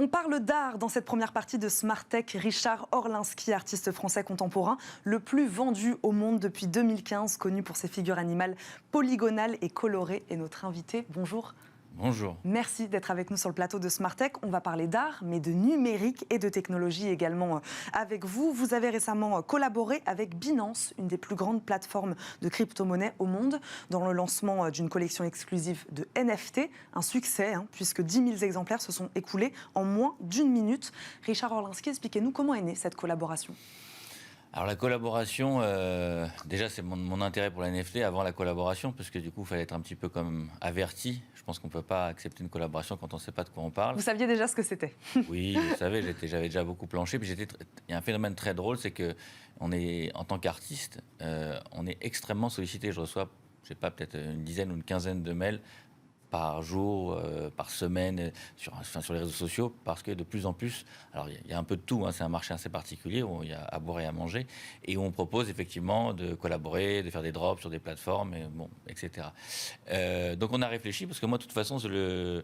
On parle d'art dans cette première partie de Smart Tech. Richard Orlinski, artiste français contemporain, le plus vendu au monde depuis 2015, connu pour ses figures animales polygonales et colorées, est notre invité. Bonjour. Bonjour. Merci d'être avec nous sur le plateau de Smart Tech. On va parler d'art, mais de numérique et de technologie également avec vous. Vous avez récemment collaboré avec Binance, une des plus grandes plateformes de crypto-monnaie au monde, dans le lancement d'une collection exclusive de NFT. Un succès, puisque 10 000 exemplaires se sont écoulés en moins d'une minute. Richard Orlinski, expliquez-nous comment est née cette collaboration. Alors la collaboration, déjà c'est mon intérêt pour la NFT avant la collaboration, parce que du coup il fallait être un petit peu comme averti. Je pense qu'on ne peut pas accepter une collaboration quand on ne sait pas de quoi on parle. Vous saviez déjà ce que c'était? Oui, vous savez, j'avais déjà beaucoup planché. Puis il y a un phénomène très drôle, c'est que en tant qu'artiste, on est extrêmement sollicité. Je reçois, je sais pas, peut-être une dizaine ou une quinzaine de mails par jour, par semaine, sur les réseaux sociaux, parce que de plus en plus, alors il y a un peu de tout, c'est un marché assez particulier où il y a à boire et à manger, et où on propose effectivement de collaborer, de faire des drops sur des plateformes, etc. Donc on a réfléchi, parce que moi de toute façon, le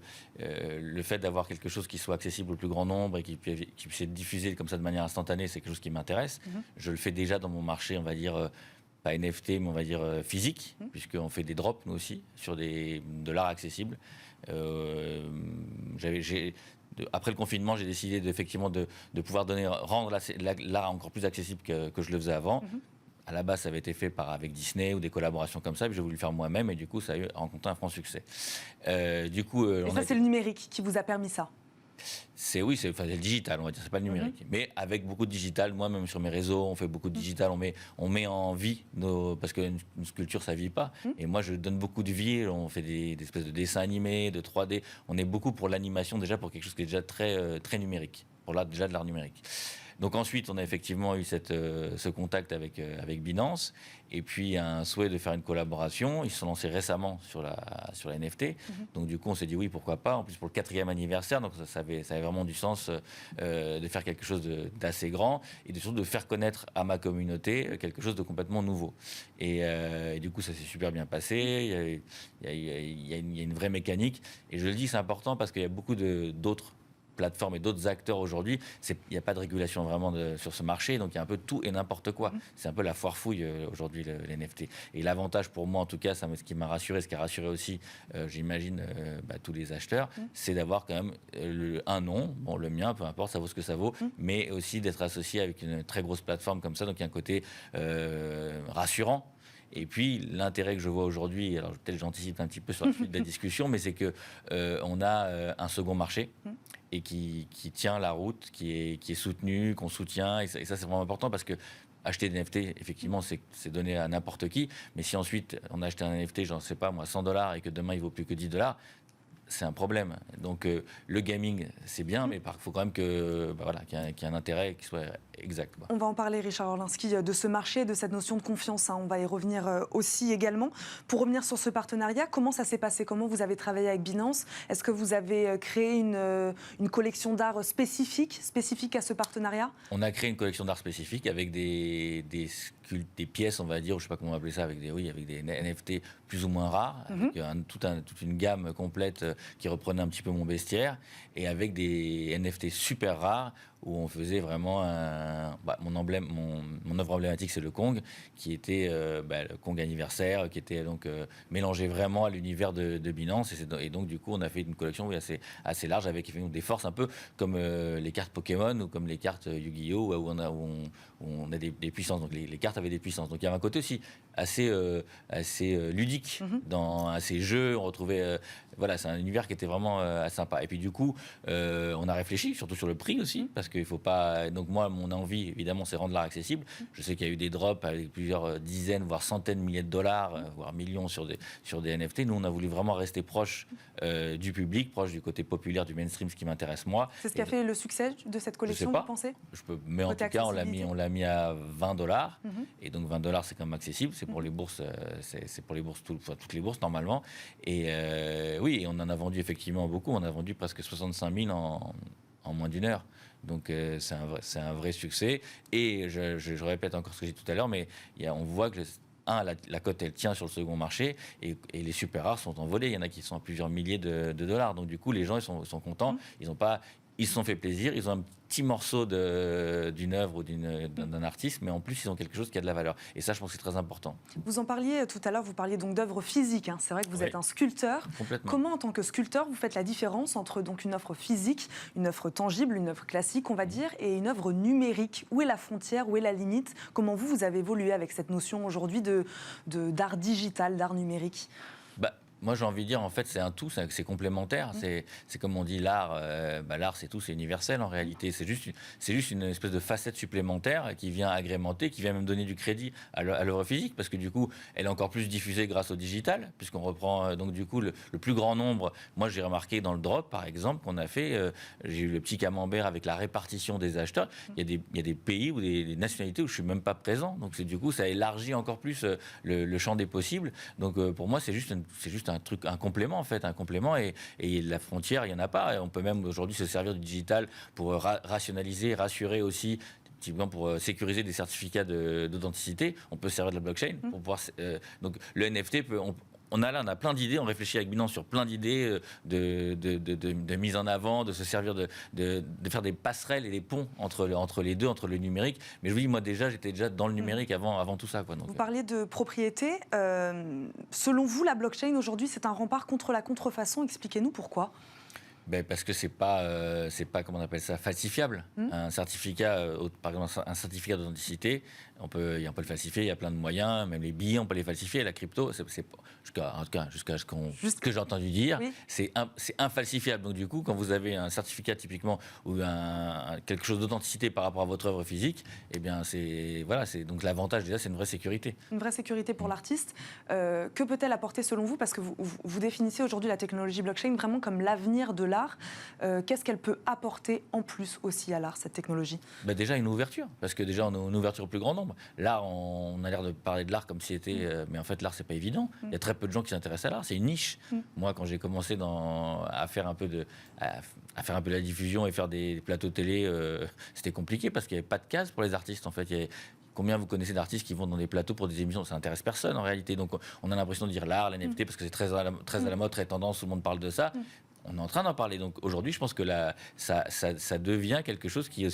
fait d'avoir quelque chose qui soit accessible au plus grand nombre et qui puisse être diffusé comme ça de manière instantanée, c'est quelque chose qui m'intéresse. Je le fais déjà dans mon marché, on va dire, pas NFT, mais on va dire physique, puisqu'on fait des drops, nous aussi, sur de l'art accessible. Après le confinement, j'ai décidé effectivement de pouvoir rendre l'art encore plus accessible que je le faisais avant. À la base, ça avait été fait avec Disney ou des collaborations comme ça, puis j'ai voulu le faire moi-même, et du coup, ça a rencontré un franc succès. Et ça, c'est le numérique qui vous a permis ça? C'est le digital, on va dire, c'est pas le numérique. Mais avec beaucoup de digital, moi même sur mes réseaux, on fait beaucoup de digital, on met en vie parce qu'une sculpture ça vit pas. Et moi je donne beaucoup de vie, on fait des espèces de dessins animés, de 3D. On est beaucoup pour l'animation déjà, pour quelque chose qui est déjà très numérique, déjà de l'art numérique. Donc ensuite, on a effectivement eu ce contact avec Binance, et puis un souhait de faire une collaboration. Ils se sont lancés récemment sur la NFT. Donc du coup, on s'est dit oui, pourquoi pas. En plus, pour le 4e anniversaire, donc ça avait vraiment du sens de faire quelque chose d'assez grand, et surtout de faire connaître à ma communauté quelque chose de complètement nouveau. Et du coup, ça s'est super bien passé. Il y a une vraie mécanique. Et je le dis, c'est important parce qu'il y a beaucoup d'autres plateformes et d'autres acteurs aujourd'hui, il n'y a pas de régulation vraiment sur ce marché, donc il y a un peu tout et n'importe quoi. C'est un peu la foire fouille aujourd'hui, les NFT. Et l'avantage pour moi, en tout cas, ce qui m'a rassuré, ce qui a rassuré aussi, j'imagine, tous les acheteurs, c'est d'avoir quand même un nom, le mien, peu importe, ça vaut ce que ça vaut, mais aussi d'être associé avec une très grosse plateforme comme ça, donc il y a un côté rassurant. Et puis, l'intérêt que je vois aujourd'hui, alors peut-être j'anticipe un petit peu sur la suite de la discussion, mais c'est qu'on a un second marché et qui tient la route, qui est soutenu, qu'on soutient. Et ça, c'est vraiment important parce que acheter des NFT, effectivement, c'est donné à n'importe qui. Mais si ensuite, on a acheté un NFT, j'en sais pas moi, $100 et que demain, il vaut plus que $10, c'est un problème. Donc le gaming, c'est bien, mais il faut quand même qu'il y ait un intérêt qui soit exact. On va en parler, Richard Orlinski, de ce marché, de cette notion de confiance. On va y revenir aussi également. Pour revenir sur ce partenariat, comment ça s'est passé? Comment vous avez travaillé avec Binance? Est-ce que vous avez créé une collection d'art spécifique à ce partenariat? On a créé une collection d'art spécifique avec des pièces, on va dire, je ne sais pas comment appeler ça, avec des NFT plus ou moins rares, avec toute une gamme complète qui reprenait un petit peu mon bestiaire, et avec des NFT super rares où on faisait vraiment mon œuvre emblématique, c'est le Kong, qui était le Kong anniversaire, qui était donc mélangé vraiment à l'univers de Binance, et donc du coup on a fait une collection assez large avec des forces un peu comme les cartes Pokémon ou comme les cartes Yu-Gi-Oh, où on a des puissances, donc les cartes avaient des puissances, donc il y avait un côté aussi assez ludique dans ces jeux. On retrouvait c'est un univers qui était vraiment sympa. Et puis du coup, on a réfléchi surtout sur le prix aussi, parce qu'il faut pas. Donc moi, mon envie, évidemment, c'est rendre l'art accessible. Je sais qu'il y a eu des drops avec plusieurs dizaines, voire centaines de milliers de dollars, voire millions sur des NFT. Nous, on a voulu vraiment rester proche du public, proche du côté populaire, du mainstream, ce qui m'intéresse moi. C'est ce qui a fait le succès de cette collection, vous pensez? Mais en tout cas, on l'a mis à $20. Et donc $20, c'est quand même accessible. C'est pour les bourses, c'est pour les bourses, toutes les bourses normalement. Et oui, on en a vendu effectivement beaucoup. On a vendu presque 65 000 en moins d'une heure. Donc c'est un vrai succès. Et je répète encore ce que j'ai dit tout à l'heure, mais on voit que la cote, elle tient sur le second marché, et les super rares sont envolés. Il y en a qui sont à plusieurs milliers de dollars. Donc du coup, les gens ils sont contents. Ils n'ont pas ils se sont fait plaisir, ils ont un petit morceau d'une œuvre ou d'un artiste, mais en plus, ils ont quelque chose qui a de la valeur. Et ça, je pense que c'est très important. Vous en parliez tout à l'heure, vous parliez donc d'œuvres physiques. C'est vrai que vous êtes un sculpteur. Complètement. Comment, en tant que sculpteur, vous faites la différence entre donc une œuvre physique, une œuvre tangible, une œuvre classique, on va dire, et une œuvre numérique? Où est la frontière, où est la limite? Comment vous avez évolué avec cette notion aujourd'hui d'art digital, d'art numérique? Moi, j'ai envie de dire, en fait, c'est un tout, c'est complémentaire. C'est comme on dit, l'art, l'art, c'est tout, c'est universel en réalité. C'est juste une espèce de facette supplémentaire qui vient agrémenter, qui vient même donner du crédit à l'œuvre physique, parce que du coup, elle est encore plus diffusée grâce au digital, puisqu'on reprend donc du coup le plus grand nombre. Moi, j'ai remarqué dans le drop, par exemple, qu'on a fait, j'ai eu le petit camembert avec la répartition des acheteurs. Il y a des pays ou des nationalités où je suis même pas présent. Donc, du coup, ça élargit encore plus le champ des possibles. Donc, pour moi, c'est juste un complément en fait, un complément et la frontière, il n'y en a pas. Et on peut même aujourd'hui se servir du digital pour rationaliser, rassurer aussi. Typiquement pour sécuriser des certificats d'authenticité, on peut se servir de la blockchain pour pouvoir. Donc le NFT on a plein d'idées, on réfléchit avec Binance sur plein d'idées de mise en avant, de se servir de faire des passerelles et des ponts entre les deux, entre le numérique. Mais je vous dis, moi j'étais déjà dans le numérique avant tout ça. Donc, vous parliez de propriété. Selon vous, la blockchain aujourd'hui, c'est un rempart contre la contrefaçon. Expliquez-nous pourquoi. Parce que c'est pas comment on appelle ça, falsifiable. Un certificat, par exemple un certificat d'authenticité, on peut le falsifier. Il y a plein de moyens, même les billets, on peut les falsifier. La crypto, jusqu'à ce que j'ai entendu dire, c'est infalsifiable. Donc du coup, quand vous avez un certificat typiquement ou quelque chose d'authenticité par rapport à votre œuvre physique, eh bien donc l'avantage déjà, c'est une vraie sécurité. Une vraie sécurité pour l'artiste. Que peut-elle apporter selon vous? Parce que vous définissez aujourd'hui la technologie blockchain vraiment comme l'avenir de l'art. Qu'est-ce qu'elle peut apporter en plus aussi à l'art, cette technologie? Déjà une ouverture, parce que déjà on a une ouverture au plus grand nombre. L'art, on a l'air de parler de l'art comme si c'était, mais en fait l'art c'est pas évident. Il y a très peu de gens qui s'intéressent à l'art, c'est une niche. Moi, quand j'ai commencé à faire un peu de la diffusion et faire des plateaux télé, c'était compliqué parce qu'il n'y avait pas de case pour les artistes en fait. Combien vous connaissez d'artistes qui vont dans des plateaux pour des émissions? Ça n'intéresse personne en réalité. Donc on a l'impression de dire l'art, la NFT, parce que c'est très à la mode, très tendance, tout le monde parle de ça. On est en train d'en parler. Donc aujourd'hui, je pense que ça devient quelque chose qui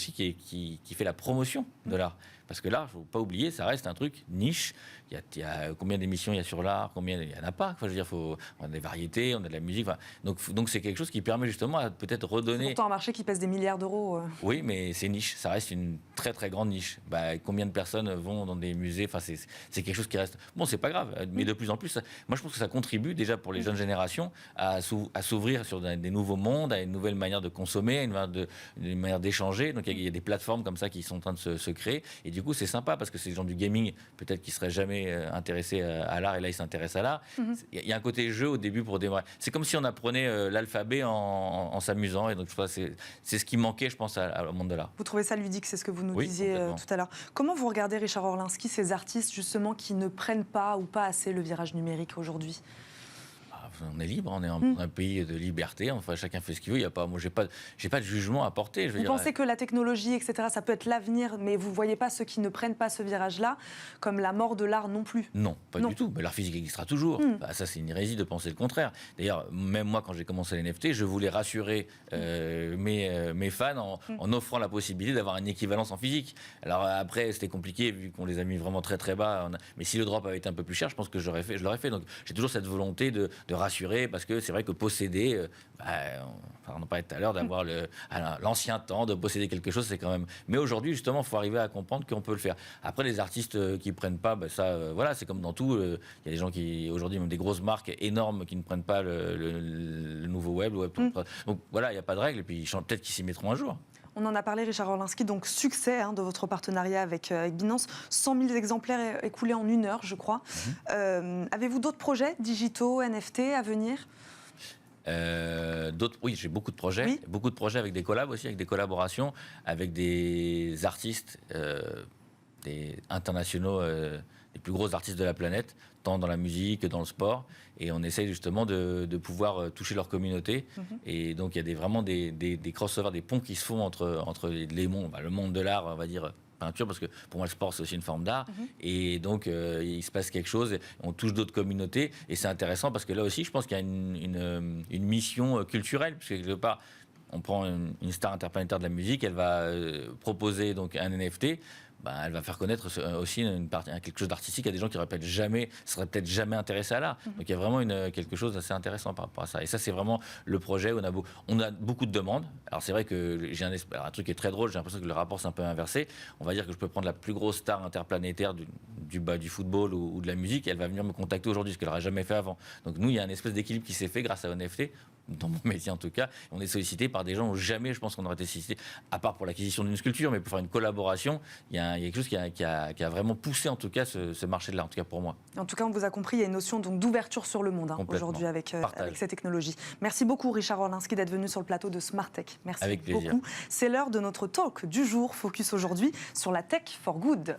fait la promotion de l'art. Parce que l'art, il ne faut pas oublier, ça reste un truc niche. Il y a combien d'émissions il y a sur l'art? Combien il n'y en a pas? Enfin, je veux dire, on a des variétés, on a de la musique. Donc c'est quelque chose qui permet justement à peut-être redonner. C'est pourtant un marché qui pèse des milliards d'euros. Oui, mais c'est niche. Ça reste une très très grande niche. Combien de personnes vont dans des musées? Enfin, c'est quelque chose qui reste. Bon, c'est pas grave. Mais de plus en plus, moi je pense que ça contribue déjà pour les jeunes générations à s'ouvrir sur des nouveaux mondes, à une nouvelle manière de consommer, à une manière d'échanger. Donc il y a des plateformes comme ça qui sont en train de se créer. Et du coup, c'est sympa parce que c'est des gens du gaming, peut-être qui seraient jamais intéressés à l'art, et là ils s'intéressent à l'art. Il y a un côté jeu au début pour démarrer. C'est comme si on apprenait l'alphabet en s'amusant, et donc je pense que c'est ce qui manquait, je pense, au monde de l'art. Vous trouvez ça ludique, c'est ce que vous nous disiez tout à l'heure. Comment vous regardez, Richard Orlinski, ces artistes justement qui ne prennent pas ou pas assez le virage numérique aujourd'hui? On est libre, on est un pays de liberté, enfin chacun fait ce qu'il veut. Moi, j'ai pas de jugement à porter. Vous pensez que la technologie, etc., ça peut être l'avenir, mais vous voyez pas ceux qui ne prennent pas ce virage-là comme la mort de l'art non plus? Non, pas du tout. Mais l'art physique existera toujours. Ça, c'est une hérésie de penser le contraire. D'ailleurs, même moi, quand j'ai commencé les NFT, je voulais rassurer mes fans en offrant la possibilité d'avoir une équivalence en physique. Alors après, c'était compliqué vu qu'on les a mis vraiment très très bas. Mais si le drop avait été un peu plus cher, je pense que je l'aurais fait. Donc j'ai toujours cette volonté de rassurer, parce que c'est vrai que posséder, on en parlait tout à l'heure, d'avoir l'ancien temps, de posséder quelque chose, c'est quand même. Mais aujourd'hui, justement, il faut arriver à comprendre qu'on peut le faire. Après, les artistes qui ne prennent pas, c'est comme dans tout. Il y a des gens qui, aujourd'hui, même des grosses marques énormes qui ne prennent pas le nouveau web. Donc voilà, il n'y a pas de règle, et puis peut-être qu'ils s'y mettront un jour. On en a parlé, Richard Orlinski, donc succès de votre partenariat avec Binance. 100 000 exemplaires écoulés en 1 heure, je crois. Avez-vous d'autres projets digitaux, NFT à venir? Oui, j'ai beaucoup de projets. Beaucoup de projets avec des collabs aussi, avec des collaborations, avec des artistes des internationaux, les plus gros artistes de la planète, tant dans la musique que dans le sport. Et on essaye justement de pouvoir toucher leur communauté. Et donc il y a vraiment des crossovers, des ponts qui se font entre les mondes, le monde de l'art, on va dire, peinture, parce que pour moi le sport c'est aussi une forme d'art. Et donc il se passe quelque chose, on touche d'autres communautés, et c'est intéressant parce que là aussi je pense qu'il y a une mission culturelle, parce que quelque part on prend une star interplanétaire de la musique, elle va proposer donc un NFT. Elle va faire connaître aussi quelque chose d'artistique à des gens qui seraient peut-être jamais intéressés à l'art. Donc il y a vraiment quelque chose d'assez intéressant par rapport à ça. Et ça, c'est vraiment le projet où on a beaucoup de demandes. Alors c'est vrai que j'ai un truc qui est très drôle, j'ai l'impression que le rapport s'est un peu inversé. On va dire que je peux prendre la plus grosse star interplanétaire du football ou de la musique, et elle va venir me contacter aujourd'hui, ce qu'elle n'aurait jamais fait avant. Donc nous, il y a une espèce d'équilibre qui s'est fait grâce à NFT. Dans mon métier en tout cas, on est sollicité par des gens où jamais je pense qu'on aurait été sollicité, à part pour l'acquisition d'une sculpture, mais pour faire une collaboration, il y a quelque chose qui a vraiment poussé en tout cas ce marché de l'art, en tout cas pour moi. En tout cas, on vous a compris, il y a une notion donc d'ouverture sur le monde aujourd'hui avec ces technologies. Merci beaucoup Richard Orlinski d'être venu sur le plateau de Smartech. Merci avec plaisir. beaucoup. C'est l'heure de notre talk du jour, focus aujourd'hui sur la tech for good.